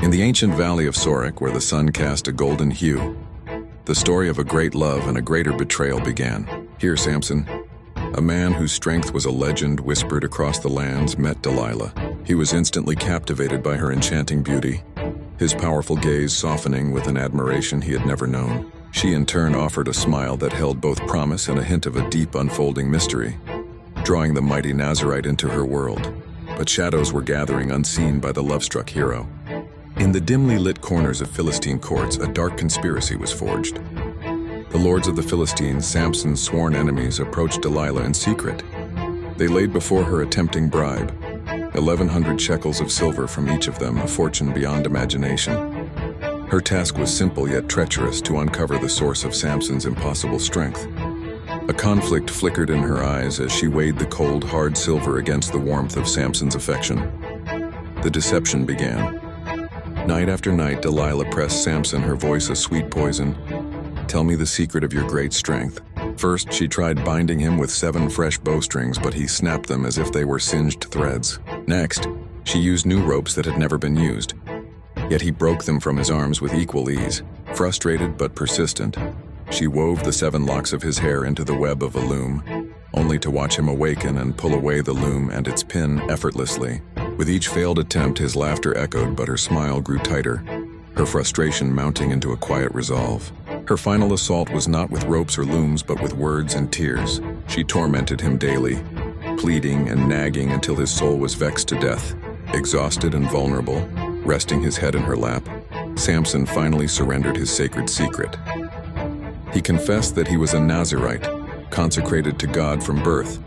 In the ancient valley of Sorek, where the sun cast a golden hue, the story of a great love and a greater betrayal began. Here Samson, a man whose strength was a legend whispered across the lands, met Delilah. He was instantly captivated by her enchanting beauty, his powerful gaze softening with an admiration he had never known. She in turn offered a smile that held both promise and a hint of a deep unfolding mystery, drawing the mighty Nazarite into her world. But shadows were gathering unseen by the love-struck hero. In the dimly lit corners of Philistine courts, a dark conspiracy was forged. The lords of the Philistines, Samson's sworn enemies, approached Delilah in secret. They laid before her a tempting bribe, 1,100 shekels of silver from each of them, a fortune beyond imagination. Her task was simple yet treacherous: to uncover the source of Samson's impossible strength. A conflict flickered in her eyes as she weighed the cold, hard silver against the warmth of Samson's affection. The deception began. Night after night, Delilah pressed Samson, her voice a sweet poison. "Tell me the secret of your great strength." First, she tried binding him with 7 fresh bowstrings, but he snapped them as if they were singed threads. Next, she used new ropes that had never been used. Yet he broke them from his arms with equal ease. Frustrated but persistent, she wove the 7 locks of his hair into the web of a loom, only to watch him awaken and pull away the loom and its pin effortlessly. With each failed attempt, his laughter echoed, but her smile grew tighter, her frustration mounting into a quiet resolve. Her final assault was not with ropes or looms, but with words and tears. She tormented him daily, pleading and nagging until his soul was vexed to death. Exhausted and vulnerable, resting his head in her lap, Samson finally surrendered his sacred secret. He confessed that he was a Nazarite, consecrated to God from birth,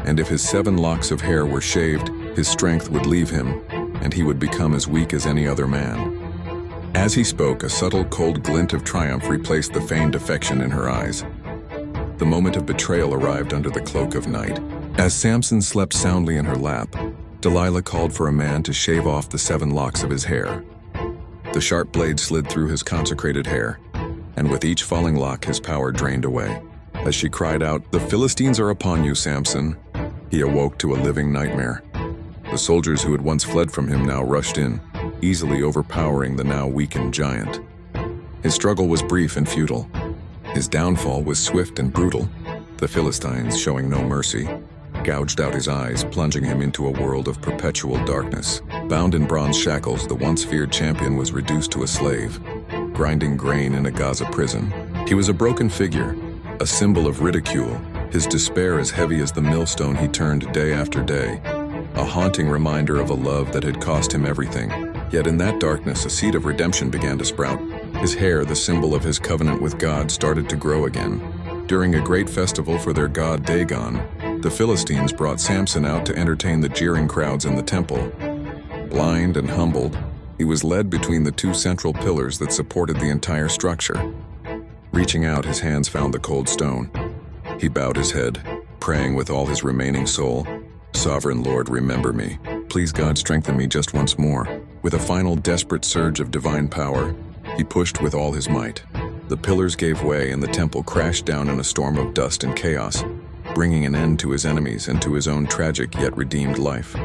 and if his 7 locks of hair were shaved, his strength would leave him, and he would become as weak as any other man. As he spoke, a subtle, cold glint of triumph replaced the feigned affection in her eyes. The moment of betrayal arrived under the cloak of night. As Samson slept soundly in her lap, Delilah called for a man to shave off the 7 locks of his hair. The sharp blade slid through his consecrated hair, and with each falling lock, his power drained away. As she cried out, "The Philistines are upon you, Samson," he awoke to a living nightmare. The soldiers who had once fled from him now rushed in, easily overpowering the now weakened giant. His struggle was brief and futile. His downfall was swift and brutal. The Philistines, showing no mercy, gouged out his eyes, plunging him into a world of perpetual darkness. Bound in bronze shackles, the once feared champion was reduced to a slave, grinding grain in a Gaza prison. He was a broken figure, a symbol of ridicule, his despair as heavy as the millstone he turned day after day, a haunting reminder of a love that had cost him everything. Yet in that darkness, a seed of redemption began to sprout. His hair, the symbol of his covenant with God, started to grow again. During a great festival for their god Dagon, the Philistines brought Samson out to entertain the jeering crowds in the temple. Blind and humbled, he was led between the 2 central pillars that supported the entire structure. Reaching out, his hands found the cold stone. He bowed his head, praying with all his remaining soul, "Sovereign Lord, remember me. Please God, strengthen me just once more." With a final desperate surge of divine power, he pushed with all his might. The pillars gave way and the temple crashed down in a storm of dust and chaos, bringing an end to his enemies and to his own tragic yet redeemed life.